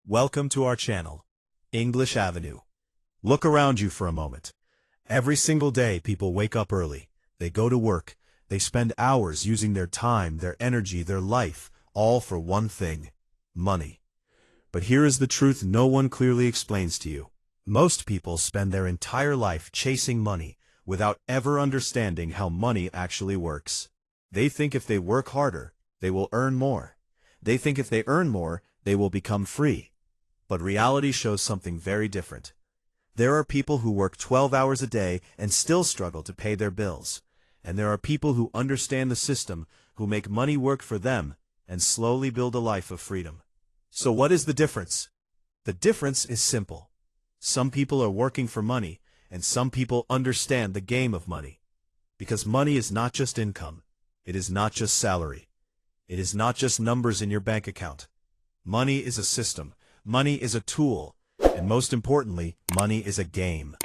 Welcome to our channel, English Avenue. Look around you for a moment. Every single day people wake up early, they go to work, they spend hours using their time, their energy, their life, all for one thing, money. But here is the truth no one clearly explains to you. Most people spend their entire life chasing money without ever understanding how money actually works. They think if they work harder, they will earn more. They think if they earn more, they will become free. But reality shows something very different. There are people who work 12 hours a day and still struggle to pay their bills. And there are people who understand the system, who make money work for them, and slowly build a life of freedom. So what is the difference? The difference is simple. Some people are working for money, and some people understand the game of money. Because money is not just income. It is not just salary. It is not just numbers in your bank account. Money is a system. Money is a tool, and most importantly, money is a game.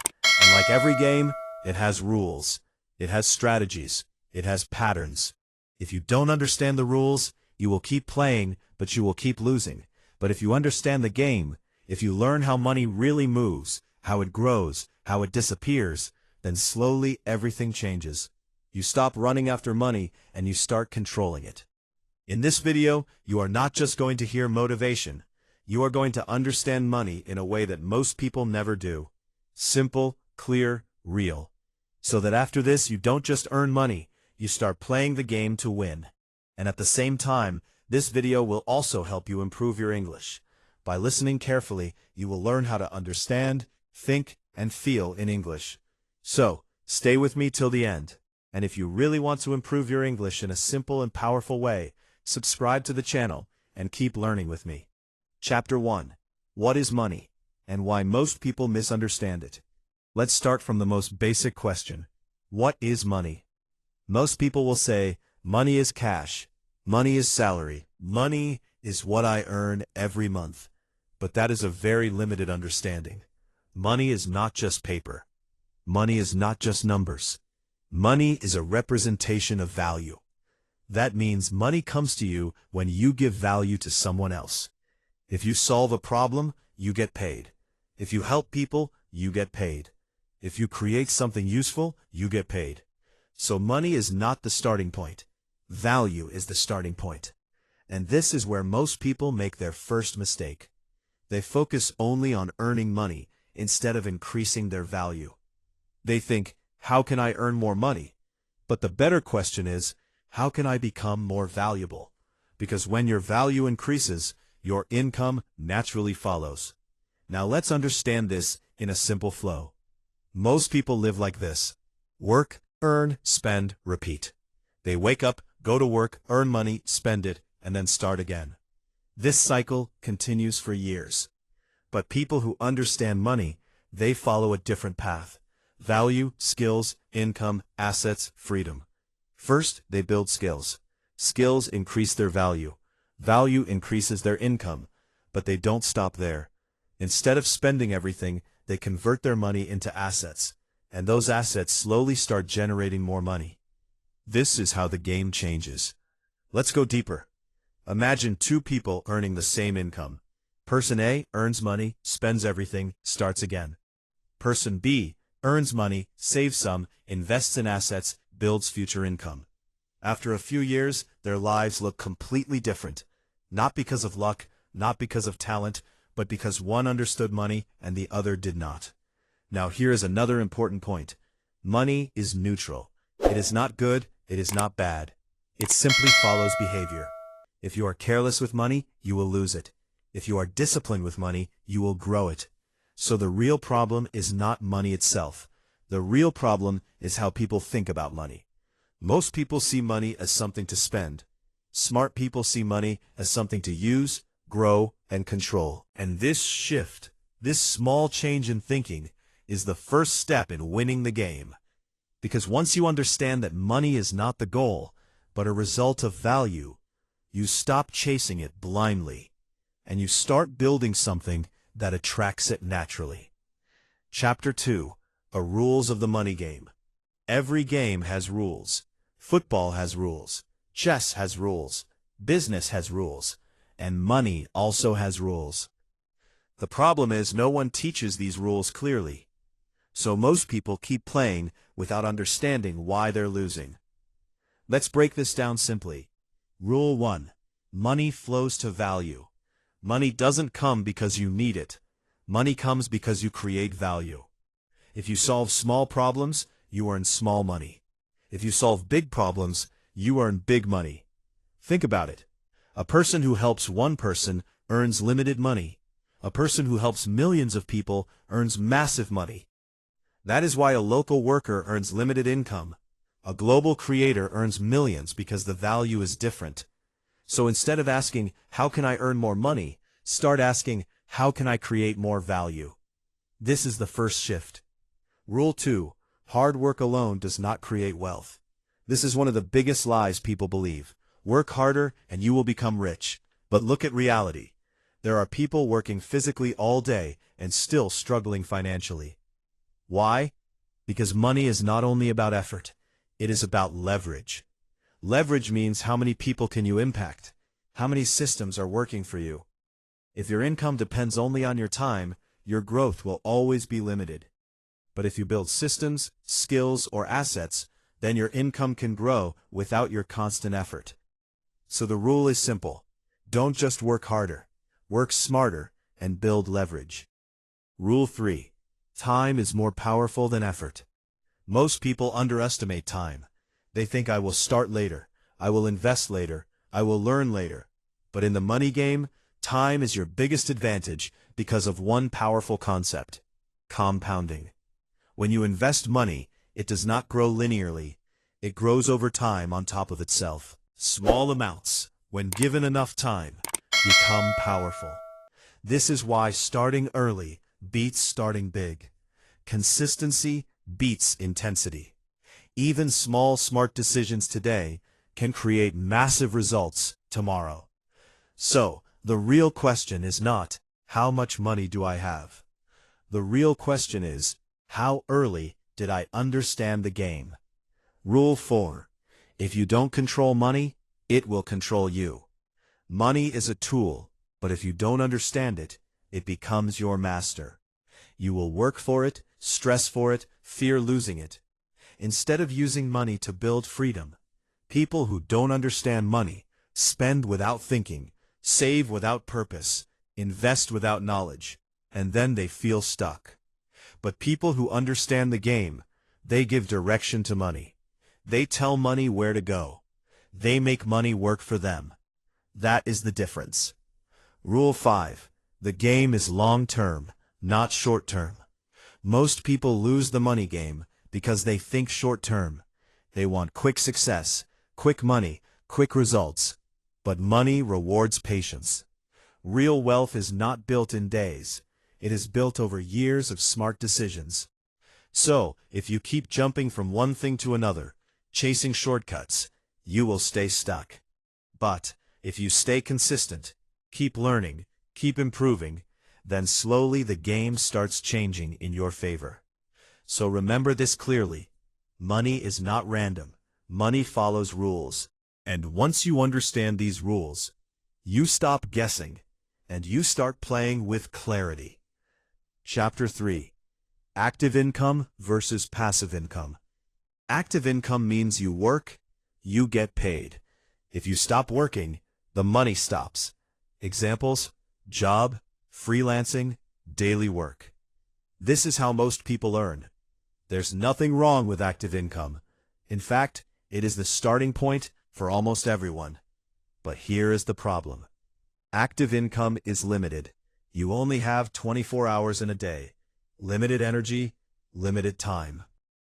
And like every game, it has rules, it has strategies, it has patterns. If you don't understand the rules, you will keep playing, but you will keep losing. But if you understand the game, if you learn how money really moves, how it grows, how it disappears, then slowly everything changes. You stop running after money, and you start controlling it. In this video, you are not just going to hear motivation. You are going to understand money in a way that most people never do. Simple, clear, real. So that after this you don't just earn money, you start playing the game to win. And at the same time, this video will also help you improve your English. By listening carefully, you will learn how to understand, think, and feel in English. So, stay with me till the end. And if you really want to improve your English in a simple and powerful way, subscribe to the channel and keep learning with me. Chapter 1. What is money, and why most people misunderstand it? Let's start from the most basic question. What is money? Most people will say, money is cash, money is salary, money is what I earn every month. But that is a very limited understanding. Money is not just paper. Money is not just numbers. Money is a representation of value. That means money comes to you when you give value to someone else. If you solve a problem, you get paid. If you help people, you get paid. If you create something useful, you get paid. So money is not the starting point. Value is the starting point. And this is where most people make their first mistake. They focus only on earning money instead of increasing their value. They think, how can I earn more money? But the better question is, how can I become more valuable? Because when your value increases, your income naturally follows. Now let's understand this in a simple flow. Most people live like this. Work, earn, spend, repeat. They wake up, go to work, earn money, spend it, and then start again. This cycle continues for years. But people who understand money, they follow a different path. Value, skills, income, assets, freedom. First, they build skills. Skills increase their value. Value increases their income, but they don't stop there. Instead of spending everything, they convert their money into assets, and those assets slowly start generating more money. This is how the game changes. Let's go deeper. Imagine two people earning the same income. Person A earns money, spends everything, starts again. Person B earns money, saves some, invests in assets, builds future income. After a few years, their lives look completely different. Not because of luck, not because of talent, but because one understood money and the other did not. Now here is another important point. Money is neutral. It is not good, it is not bad. It simply follows behavior. If you are careless with money, you will lose it. If you are disciplined with money, you will grow it. So the real problem is not money itself. The real problem is how people think about money. Most people see money as something to spend. Smart people see money as something to use, grow, and control. And this shift, this small change in thinking, is the first step in winning the game. Because once you understand that money is not the goal, but a result of value, you stop chasing it blindly, and you start building something that attracts it naturally. Chapter 2. Rules of the money game. Every game has rules. Football has rules. Chess has rules. Business has rules. And money also has rules. The problem is no one teaches these rules clearly. So most people keep playing without understanding why they're losing. Let's break this down simply. Rule 1. Money flows to value. Money doesn't come because you need it. Money comes because you create value. If you solve small problems, you earn small money. If you solve big problems, you earn big money. Think about it. A person who helps one person earns limited money. A person who helps millions of people earns massive money. That is why a local worker earns limited income. A global creator earns millions because the value is different. So instead of asking, how can I earn more money, start asking, how can I create more value? This is the first shift. Rule 2. Hard work alone does not create wealth. This is one of the biggest lies people believe. Work harder and you will become rich. But look at reality. There are people working physically all day and still struggling financially. Why? Because money is not only about effort, it is about leverage. Leverage means how many people can you impact? How many systems are working for you? If your income depends only on your time, your growth will always be limited. But if you build systems, skills, or assets, then your income can grow without your constant effort. So the rule is simple. Don't just work harder. Work smarter and build leverage. Rule 3. Time is more powerful than effort. Most people underestimate time. They think I will start later, I will invest later, I will learn later. But in the money game, time is your biggest advantage because of one powerful concept: compounding. When you invest money, it does not grow linearly. It grows over time on top of itself. Small amounts, when given enough time, become powerful. This is why starting early beats starting big. Consistency beats intensity. Even small, smart decisions today can create massive results tomorrow. So, the real question is not, how much money do I have? The real question is, how early did I understand the game? Rule 4. If you don't control money, it will control you. Money is a tool, but if you don't understand it, it becomes your master. You will work for it, stress for it, fear losing it. Instead of using money to build freedom, people who don't understand money spend without thinking, save without purpose, invest without knowledge, and then they feel stuck. But people who understand the game, they give direction to money. They tell money where to go. They make money work for them. That is the difference. Rule 5. The game is long-term, not short-term. Most people lose the money game because they think short-term. They want quick success, quick money, quick results. But money rewards patience. Real wealth is not built in days. It is built over years of smart decisions. So, if you keep jumping from one thing to another, chasing shortcuts, you will stay stuck. But, if you stay consistent, keep learning, keep improving, then slowly the game starts changing in your favor. So remember this clearly. Money is not random. Money follows rules. And once you understand these rules, you stop guessing, and you start playing with clarity. Chapter 3. Active income versus passive income. Active income means you work, you get paid. If you stop working, the money stops. Examples: job, freelancing, daily work. This is how most people earn. There's nothing wrong with active income. In fact, it is the starting point for almost everyone. But here is the problem. Active income is limited. You only have 24 hours in a day. Limited energy, limited time.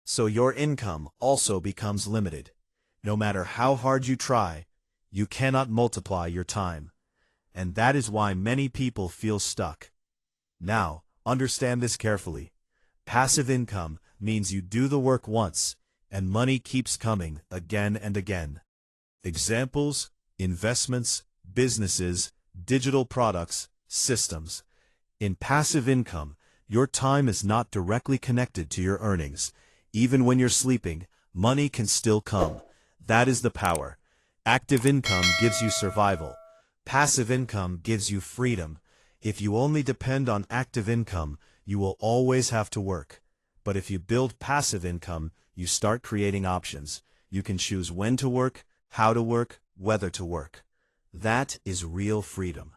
So your income also becomes limited. No matter how hard you try, you cannot multiply your time. And that is why many people feel stuck. Now, understand this carefully. Passive income means you do the work once, and money keeps coming again and again. Examples: investments, businesses, digital products, systems. In passive income, your time is not directly connected to your earnings. Even when you're sleeping, money can still come. That is the power. Active income gives you survival. Passive income gives you freedom. If you only depend on active income, you will always have to work. But if you build passive income, you start creating options. You can choose when to work, how to work, whether to work. That is real freedom.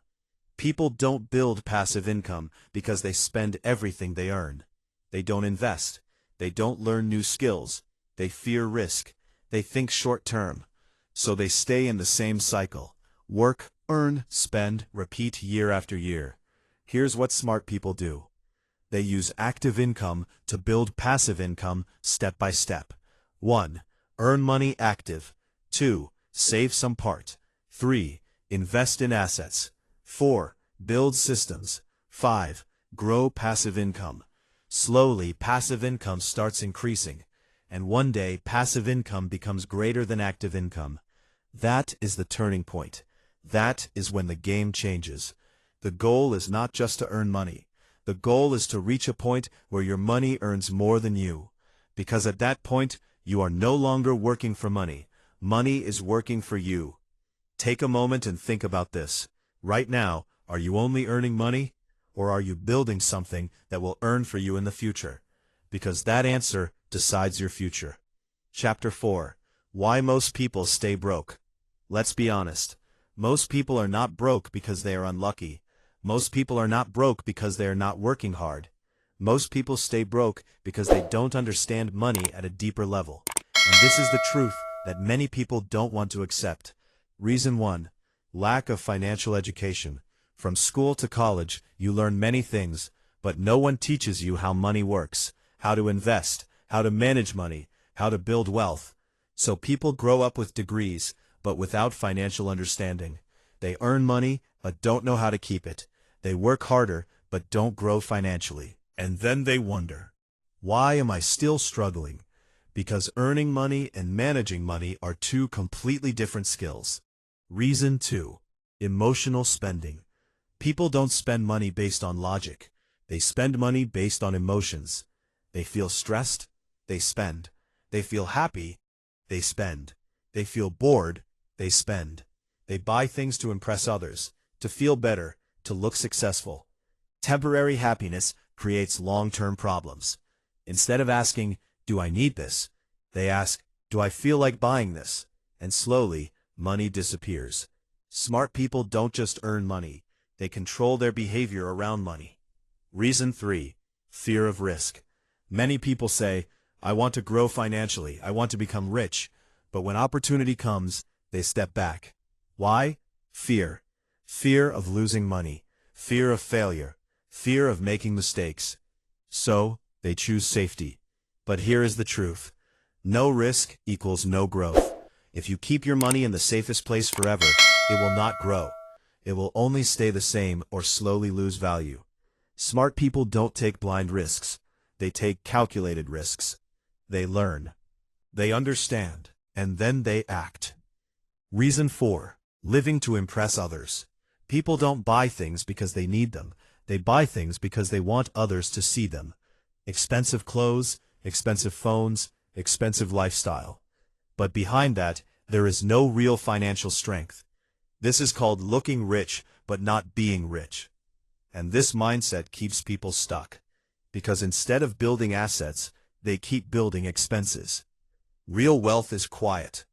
People don't build passive income because they spend everything they earn. They don't invest. They don't learn new skills. They fear risk. They think short-term. So they stay in the same cycle. Work, earn, spend, repeat year after year. Here's what smart people do. They use active income to build passive income step by step. 1. Earn money active. 2. Save some part. 3. Invest in assets. 4. Build systems. 5. Grow passive income. Slowly, passive income starts increasing, and one day, passive income becomes greater than active income. That is the turning point. That is when the game changes. The goal is not just to earn money. The goal is to reach a point where your money earns more than you. Because at that point, you are no longer working for money. Money is working for you. Take a moment and think about this. Right now, are you only earning money? Or are you building something that will earn for you in the future? Because that answer decides your future. Chapter 4. Why most people stay broke. Let's be honest. Most people are not broke because they are unlucky. Most people are not broke because they are not working hard. Most people stay broke because they don't understand money at a deeper level. And this is the truth that many people don't want to accept. Reason 1. Lack of financial education. From school to college, you learn many things, but no one teaches you how money works, how to invest, how to manage money, how to build wealth. So people grow up with degrees, but without financial understanding. They earn money, but don't know how to keep it. They work harder, but don't grow financially. And then they wonder, why am I still struggling? Because earning money and managing money are two completely different skills. Reason 2. Emotional spending. People don't spend money based on logic. They spend money based on emotions. They feel stressed, they spend. They feel happy, they spend. They feel bored, they spend. They buy things to impress others, to feel better, to look successful. Temporary happiness creates long-term problems. Instead of asking, do I need this? They ask, do I feel like buying this? And slowly, money disappears. Smart people don't just earn money. They control their behavior around money. Reason 3. Fear of risk. Many people say, I want to grow financially, I want to become rich, but when opportunity comes, they step back. Why? Fear. Fear of losing money, fear of failure, fear of making mistakes. So, they choose safety. But here is the truth. No risk equals no growth. If you keep your money in the safest place forever, it will not grow. It will only stay the same or slowly lose value. Smart people don't take blind risks. They take calculated risks. They learn. They understand. And then they act. Reason 4. Living to impress others. People don't buy things because they need them. They buy things because they want others to see them. Expensive clothes, expensive phones, expensive lifestyle. But behind that, there is no real financial strength. This is called looking rich, but not being rich. And this mindset keeps people stuck. Because instead of building assets, they keep building expenses. Real wealth is quiet.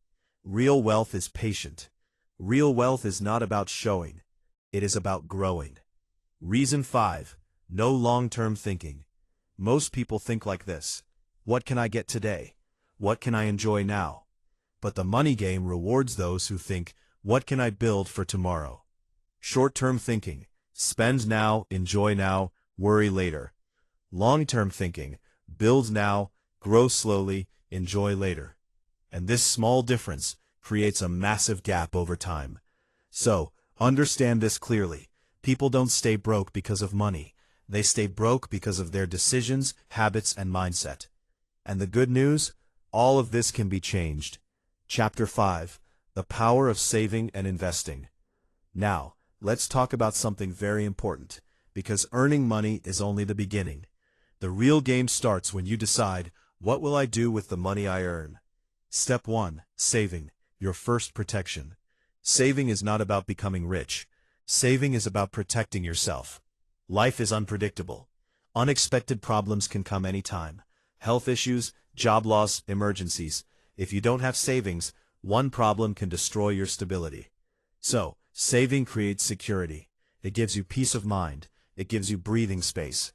Real wealth is patient. Real wealth is not about showing. It is about growing. Reason 5. No long-term thinking. Most people think like this. What can I get today? What can I enjoy now? But the money game rewards those who think, what can I build for tomorrow? Short-term thinking. Spend now, enjoy now, worry later. Long-term thinking. Build now, grow slowly, enjoy later. And this small difference creates a massive gap over time. So, understand this clearly. People don't stay broke because of money. They stay broke because of their decisions, habits, and mindset. And the good news? All of this can be changed. Chapter 5. The Power of Saving and Investing. Now, let's talk about something very important, because earning money is only the beginning. The real game starts when you decide, what will I do with the money I earn? Step 1. Saving. Your first protection. Saving is not about becoming rich. Saving is about protecting yourself. Life is unpredictable. Unexpected problems can come anytime. Health issues, job loss, emergencies. If you don't have savings, one problem can destroy your stability. So, saving creates security. It gives you peace of mind. It gives you breathing space.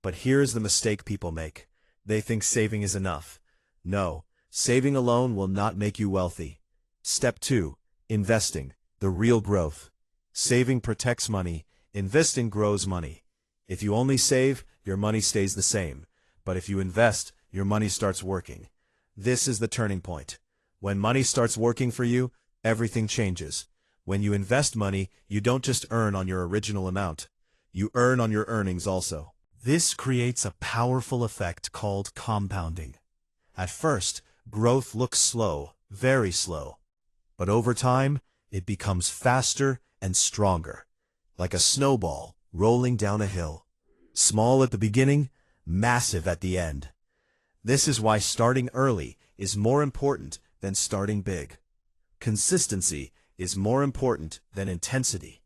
But here's the mistake people make. They think saving is enough. No, saving alone will not make you wealthy. Step 2. Investing. The real growth. Saving protects money. Investing grows money. If you only save, your money stays the same. But if you invest, your money starts working. This is the turning point. When money starts working for you, everything changes. When you invest money, you don't just earn on your original amount. You earn on your earnings also. This creates a powerful effect called compounding. At first, growth looks slow, very slow. But over time, it becomes faster and stronger, like a snowball rolling down a hill. Small at the beginning, massive at the end. This is why starting early is more important than starting big. Consistency is more important than intensity.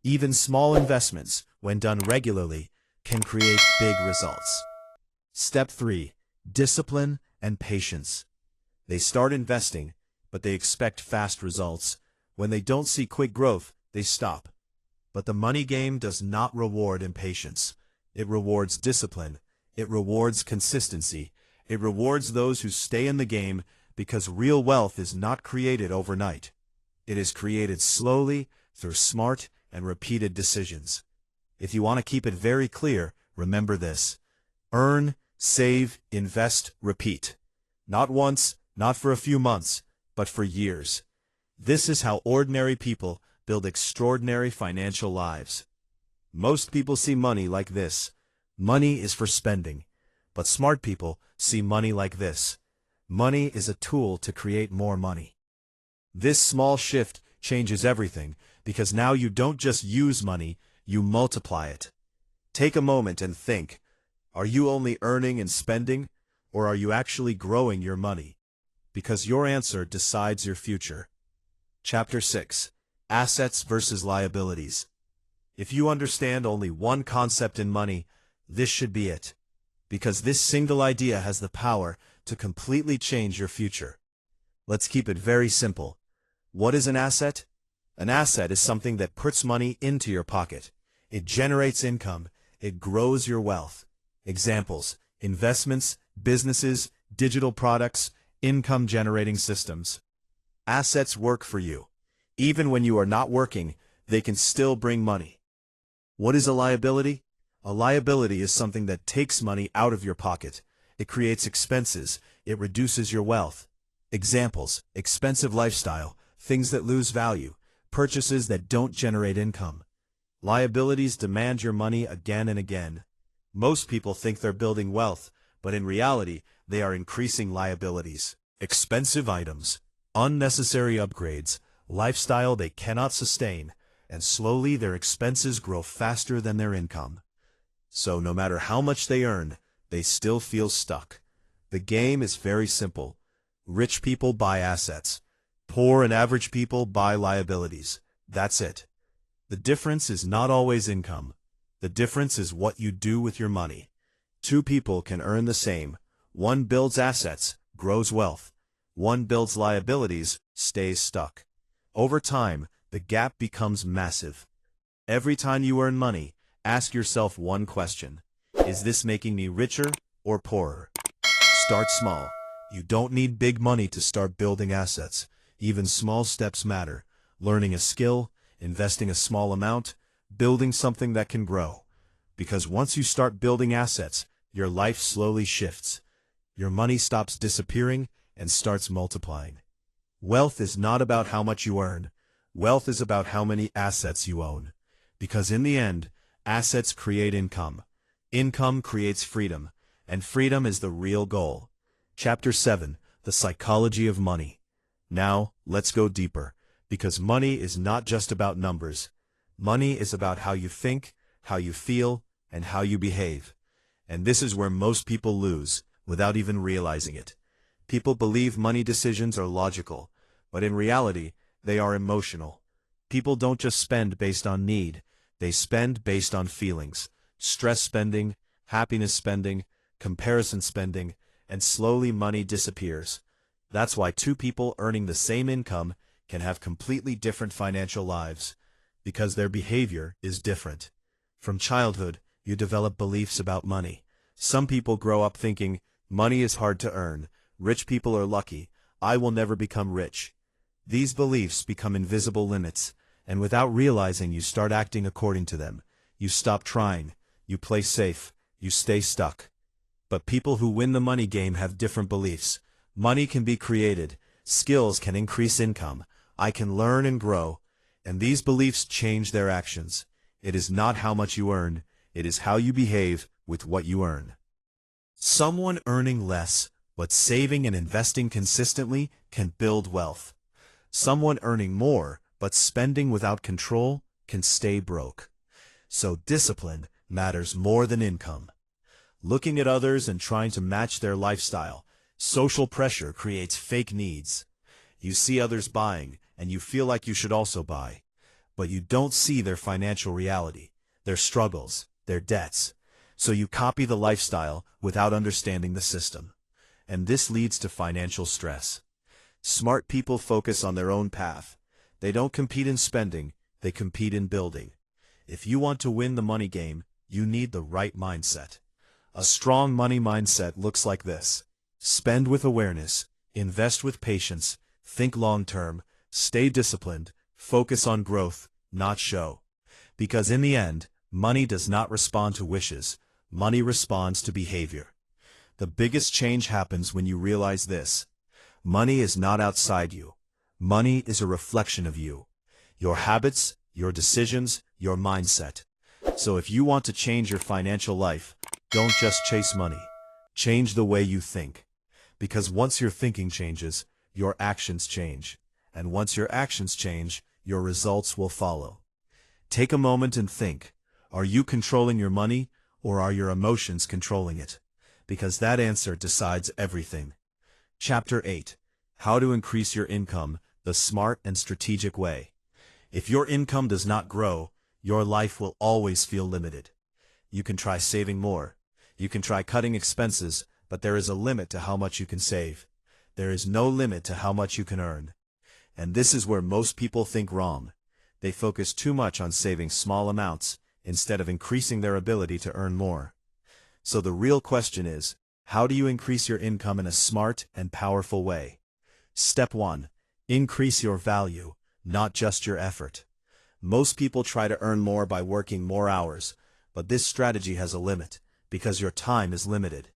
Even small investments, when done regularly, can create big results. Step 3. Discipline and patience. They start investing, but they expect fast results. When they don't see quick growth, they stop. But the money game does not reward impatience. It rewards discipline. It rewards consistency. It rewards those who stay in the game, because real wealth is not created overnight. It is created slowly through smart and repeated decisions. If you want to keep it very clear, remember this. Earn, save, invest, repeat. Not once, not for a few months, but for years. This is how ordinary people build extraordinary financial lives. Most people see money like this. Money is for spending. But smart people see money like this. Money is a tool to create more money. This small shift changes everything, because now you don't just use money, you multiply it. Take a moment and think. Are you only earning and spending, or are you actually growing your money? Because your answer decides your future. Chapter 6. Assets versus liabilities. If you understand only one concept in money, this should be it. Because this single idea has the power to completely change your future. Let's keep it very simple. What is an asset? An asset is something that puts money into your pocket. It generates income. It grows your wealth. Examples: investments, businesses, digital products, income-generating systems. Assets work for you. Even when you are not working, they can still bring money. What is a liability? A liability is something that takes money out of your pocket. It creates expenses. It reduces your wealth. Examples: expensive lifestyle, things that lose value, purchases that don't generate income. Liabilities demand your money again and again. Most people think they're building wealth, but in reality, they are increasing liabilities. Expensive items, unnecessary upgrades, lifestyle they cannot sustain, and slowly their expenses grow faster than their income. So no matter how much they earn, they still feel stuck. The game is very simple. Rich people buy assets. Poor and average people buy liabilities. That's it. The difference is not always income. The difference is what you do with your money. Two people can earn the same. One builds assets, grows wealth. One builds liabilities, stays stuck. Over time, the gap becomes massive. Every time you earn money, ask yourself one question. Is this making me richer or poorer? Start small. You don't need big money to start building assets. Even small steps matter. Learning a skill, investing a small amount, building something that can grow. Because once you start building assets, your life slowly shifts. Your money stops disappearing and starts multiplying. Wealth is not about how much you earn. Wealth is about how many assets you own. Because in the end, assets create income. Income creates freedom, and freedom is the real goal. Chapter 7. The Psychology of Money. Now, let's go deeper, because money is not just about numbers. Money is about how you think, how you feel, and how you behave. And this is where most people lose, without even realizing it. People believe money decisions are logical, but in reality, they are emotional. People don't just spend based on need, they spend based on feelings. Stress spending, happiness spending, comparison spending, and slowly money disappears. That's why two people earning the same income can have completely different financial lives, because their behavior is different. From childhood, you develop beliefs about money. Some people grow up thinking, money is hard to earn, rich people are lucky, I will never become rich. These beliefs become invisible limits, and without realizing you start acting according to them. You stop trying, you play safe, you stay stuck. But people who win the money game have different beliefs. Money can be created, skills can increase income, I can learn and grow, and these beliefs change their actions. It is not how much you earn, it is how you behave with what you earn. Someone earning less, but saving and investing consistently can build wealth. Someone earning more, but spending without control can stay broke. So discipline matters more than income. Looking at others and trying to match their lifestyle, social pressure creates fake needs. You see others buying, and you feel like you should also buy. But you don't see their financial reality, their struggles, their debts. So you copy the lifestyle without understanding the system. And this leads to financial stress. Smart people focus on their own path. They don't compete in spending, they compete in building. If you want to win the money game, you need the right mindset. A strong money mindset looks like this. Spend with awareness, invest with patience, think long-term, stay disciplined, focus on growth, not show. Because in the end, money does not respond to wishes, money responds to behavior. The biggest change happens when you realize this. Money is not outside you. Money is a reflection of you. Your habits, your decisions, your mindset. So if you want to change your financial life, don't just chase money. Change the way you think. Because once your thinking changes, your actions change. And once your actions change, your results will follow. Take a moment and think. Are you controlling your money, or are your emotions controlling it? Because that answer decides everything. Chapter 8. How to increase your income the smart and strategic way. If your income does not grow, your life will always feel limited. You can try saving more. You can try cutting expenses, but there is a limit to how much you can save. There is no limit to how much you can earn. And this is where most people think wrong. They focus too much on saving small amounts, instead of increasing their ability to earn more. So the real question is, how do you increase your income in a smart and powerful way? Step 1. Increase your value, not just your effort. Most people try to earn more by working more hours, but this strategy has a limit, because your time is limited.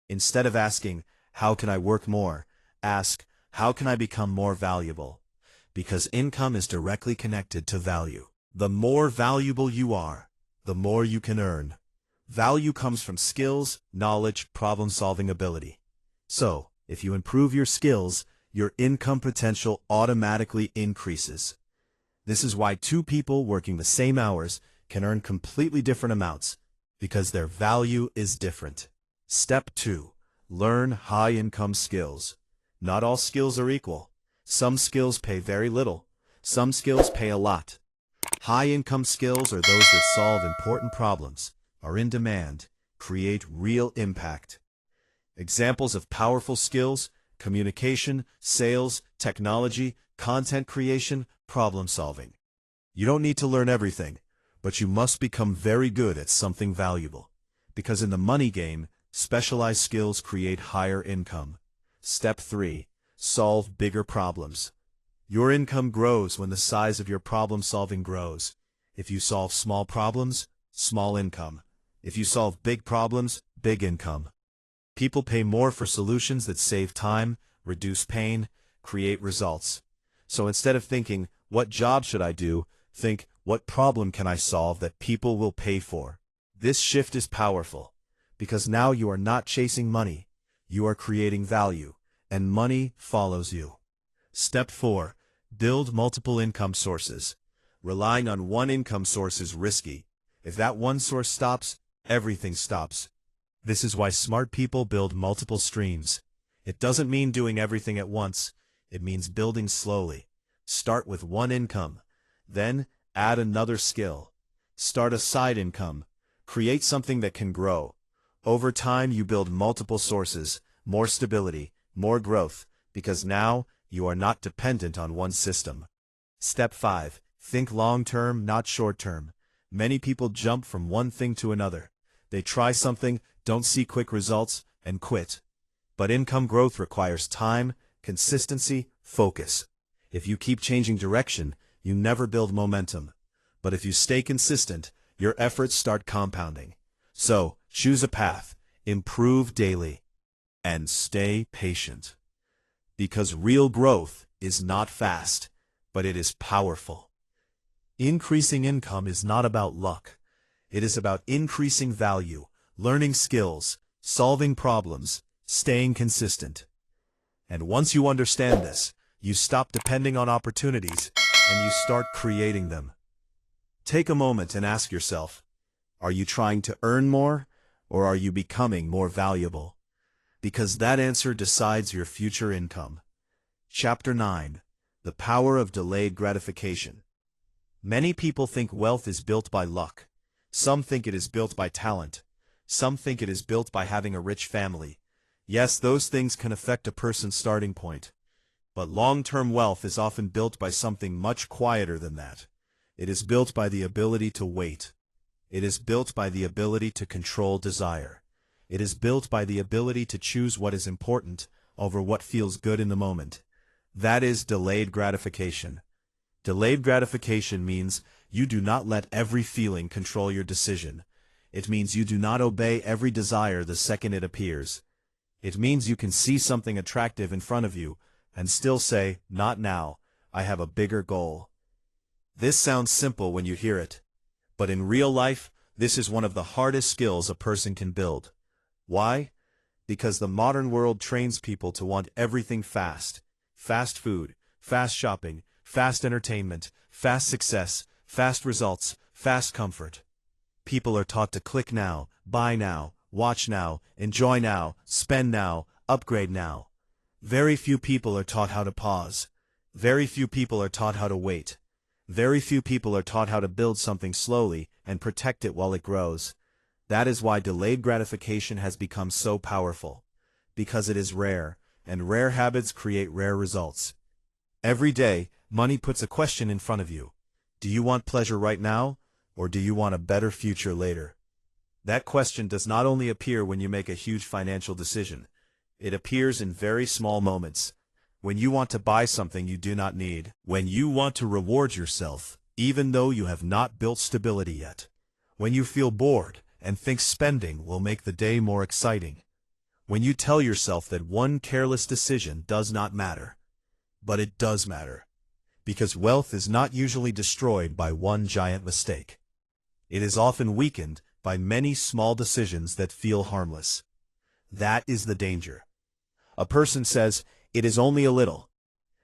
Instead of asking, how can I work more? Ask, how can I become more valuable? Because income is directly connected to value. The more valuable you are, the more you can earn. Value comes from skills, knowledge, problem-solving ability. So, if you improve your skills, your income potential automatically increases. This is why two people working the same hours can earn completely different amounts, because their value is different. Step 2. Learn high-income skills. Not all skills are equal. Some skills pay very little. Some skills pay a lot. High-income skills are those that solve important problems, are in demand, create real impact. Examples of powerful skills: communication, sales, technology, content creation, problem solving. You don't need to learn everything, but you must become very good at something valuable. Because in the money game, specialized skills create higher income. Step 3. Solve bigger problems. Your income grows when the size of your problem solving grows. If you solve small problems, small income. If you solve big problems, big income. People pay more for solutions that save time, reduce pain, create results. So instead of thinking, what job should I do, think, what problem can I solve that people will pay for? This shift is powerful, because now you are not chasing money, you are creating value, and money follows you. Step 4. Build multiple income sources. Relying on one income source is risky. If that one source stops, everything stops. This is why smart people build multiple streams. It doesn't mean doing everything at once. It means building slowly. Start with one income. Then, add another skill. Start a side income. Create something that can grow. Over time, you build multiple sources, more stability, more growth, because now you are not dependent on one system. Step 5. Think long-term, not short-term. Many people jump from one thing to another. They try something, don't see quick results, and quit. But income growth requires time, consistency, focus. If you keep changing direction, you never build momentum. But if you stay consistent, your efforts start compounding. So, choose a path, improve daily, and stay patient. Because real growth is not fast, but it is powerful. Increasing income is not about luck. It is about increasing value, learning skills, solving problems, staying consistent. And once you understand this, you stop depending on opportunities and you start creating them. Take a moment and ask yourself, are you trying to earn more, or are you becoming more valuable? Because that answer decides your future income. Chapter 9. The Power of Delayed Gratification. Many people think wealth is built by luck. Some think it is built by talent. Some think it is built by having a rich family. Yes, those things can affect a person's starting point. But long-term wealth is often built by something much quieter than that. It is built by the ability to wait. It is built by the ability to control desire. It is built by the ability to choose what is important over what feels good in the moment. That is delayed gratification. Delayed gratification means you do not let every feeling control your decision. It means you do not obey every desire the second it appears. It means you can see something attractive in front of you and still say, not now, I have a bigger goal. This sounds simple when you hear it. But in real life, this is one of the hardest skills a person can build. Why? Because the modern world trains people to want everything fast. Fast food, fast shopping, fast entertainment, fast success, fast results, fast comfort. People are taught to click now, buy now, watch now, enjoy now, spend now, upgrade now. Very few people are taught how to pause. Very few people are taught how to wait. Very few people are taught how to build something slowly and protect it while it grows. That is why delayed gratification has become so powerful. Because it is rare, and rare habits create rare results. Every day, money puts a question in front of you. Do you want pleasure right now, or do you want a better future later? That question does not only appear when you make a huge financial decision. It appears in very small moments. When you want to buy something you do not need. When you want to reward yourself, even though you have not built stability yet. When you feel bored and think spending will make the day more exciting. When you tell yourself that one careless decision does not matter. But it does matter. Because wealth is not usually destroyed by one giant mistake. It is often weakened by many small decisions that feel harmless. That is the danger. A person says, it is only a little.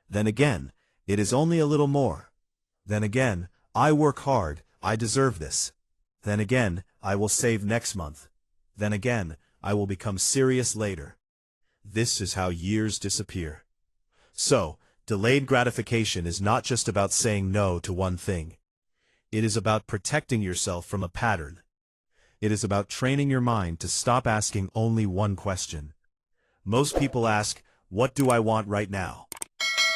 Then again, it is only a little more. Then again, I work hard, I deserve this. Then again, I will save next month. Then again, I will become serious later. This is how years disappear. So, delayed gratification is not just about saying no to one thing. It is about protecting yourself from a pattern. It is about training your mind to stop asking only one question. Most people ask, what do I want right now?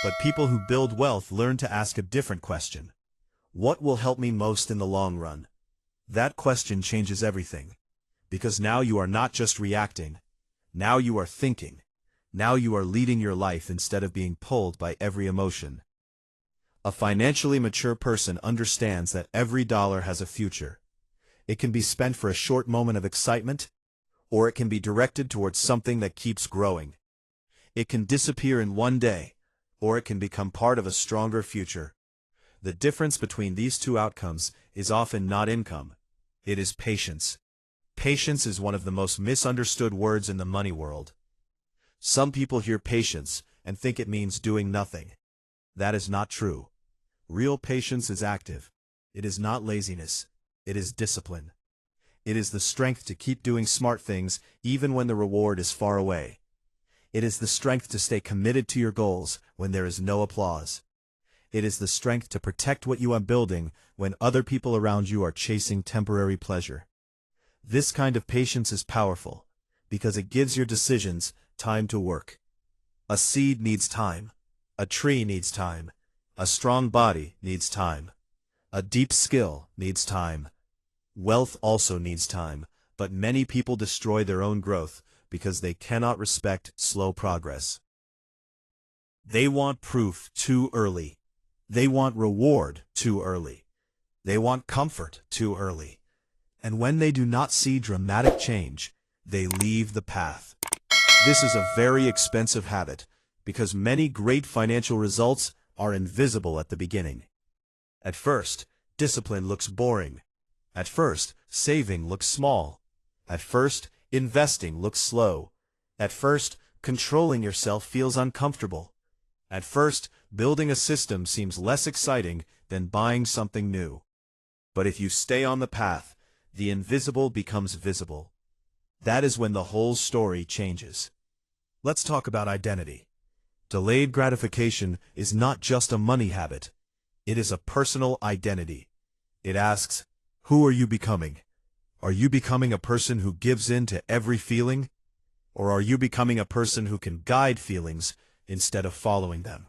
But people who build wealth learn to ask a different question. What will help me most in the long run? That question changes everything. Because now you are not just reacting. Now you are thinking. Now you are leading your life instead of being pulled by every emotion. A financially mature person understands that every dollar has a future. It can be spent for a short moment of excitement, or it can be directed towards something that keeps growing. It can disappear in one day, or it can become part of a stronger future. The difference between these two outcomes is often not income. It is patience. Patience is one of the most misunderstood words in the money world. Some people hear patience and think it means doing nothing. That is not true. Real patience is active. It is not laziness. It is discipline. It is the strength to keep doing smart things even when the reward is far away. It is the strength to stay committed to your goals when there is no applause. It is the strength to protect what you are building when other people around you are chasing temporary pleasure. This kind of patience is powerful because it gives your decisions time to work. A seed needs time. A tree needs time. A strong body needs time. A deep skill needs time. Wealth also needs time, but many people destroy their own growth because they cannot respect slow progress. They want proof too early. They want reward too early. They want comfort too early. And when they do not see dramatic change, they leave the path. This is a very expensive habit because many great financial results are invisible at the beginning. At first, discipline looks boring. At first, saving looks small. At first, investing looks slow. At first, controlling yourself feels uncomfortable. At first, building a system seems less exciting than buying something new. But if you stay on the path, the invisible becomes visible. That is when the whole story changes. Let's talk about identity. Delayed gratification is not just a money habit. It is a personal identity. It asks, who are you becoming? Are you becoming a person who gives in to every feeling? Or are you becoming a person who can guide feelings instead of following them?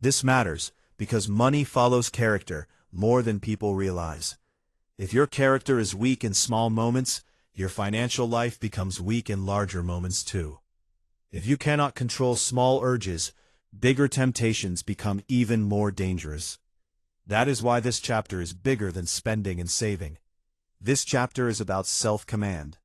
This matters because money follows character more than people realize. If your character is weak in small moments, your financial life becomes weak in larger moments too. If you cannot control small urges, bigger temptations become even more dangerous. That is why this chapter is bigger than spending and saving. This chapter is about self-command.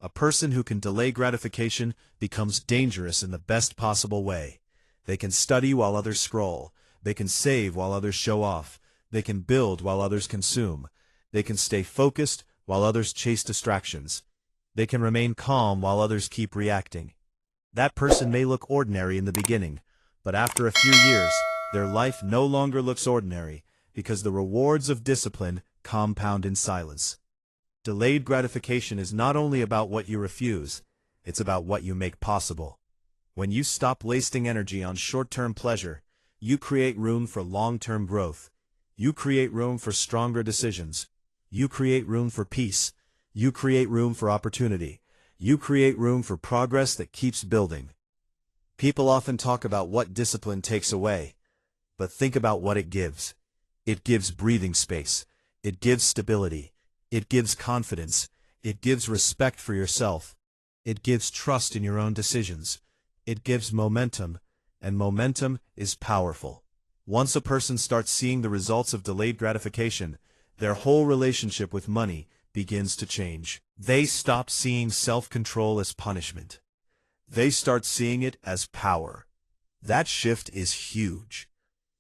A person who can delay gratification becomes dangerous in the best possible way. They can study while others scroll. They can save while others show off. They can build while others consume. They can stay focused while others chase distractions. They can remain calm while others keep reacting. That person may look ordinary in the beginning, but after a few years, their life no longer looks ordinary because the rewards of discipline compound in silence. Delayed gratification is not only about what you refuse, it's about what you make possible. When you stop wasting energy on short-term pleasure, you create room for long-term growth. You create room for stronger decisions. You create room for peace. You create room for opportunity. You create room for progress that keeps building. People often talk about what discipline takes away, but think about what it gives. It gives breathing space. It gives stability. It gives confidence. It gives respect for yourself. It gives trust in your own decisions. It gives momentum, and momentum is powerful. Once a person starts seeing the results of delayed gratification, their whole relationship with money begins to change. They stop seeing self-control as punishment. They start seeing it as power. That shift is huge.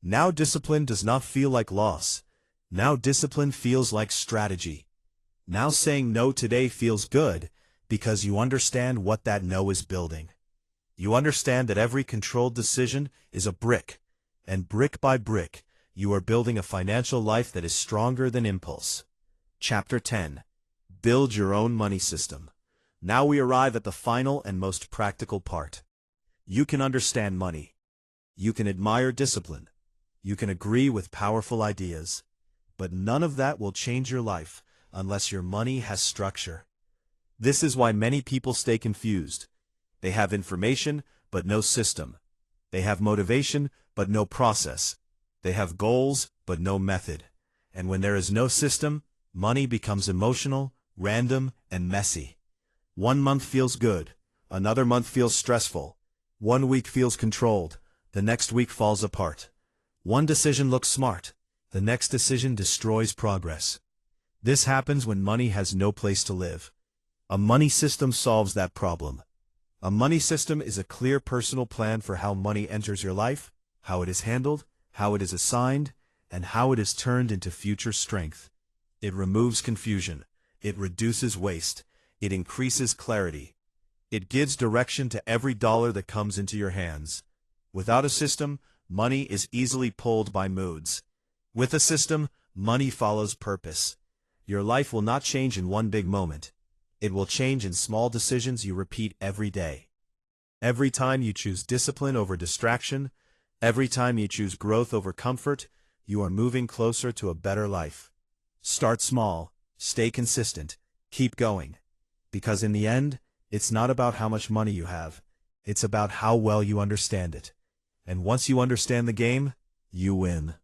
Now discipline does not feel like loss. Now discipline feels like strategy. Now saying no today feels good because you understand what that no is building. You understand that every controlled decision is a brick, and brick by brick, you are building a financial life that is stronger than impulse. Chapter 10. Build your own money system. Now we arrive at the final and most practical part. You can understand money. You can admire discipline. You can agree with powerful ideas. But none of that will change your life unless your money has structure. This is why many people stay confused. They have information, but no system. They have motivation, but no process. They have goals, but no method. And when there is no system, money becomes emotional, random, and messy. 1 month feels good. Another month feels stressful. 1 week feels controlled. The next week falls apart. One decision looks smart. The next decision destroys progress. This happens when money has no place to live. A money system solves that problem. A money system is a clear personal plan for how money enters your life, how it is handled, how it is assigned, and how it is turned into future strength. It removes confusion. It reduces waste. It increases clarity. It gives direction to every dollar that comes into your hands. Without a system, money is easily pulled by moods. With a system, money follows purpose. Your life will not change in one big moment. It will change in small decisions you repeat every day. Every time you choose discipline over distraction, Every time you choose growth over comfort, you are moving closer to a better life. Start small, stay consistent, keep going. Because in the end, it's not about how much money you have, it's about how well you understand it. And once you understand the game, you win.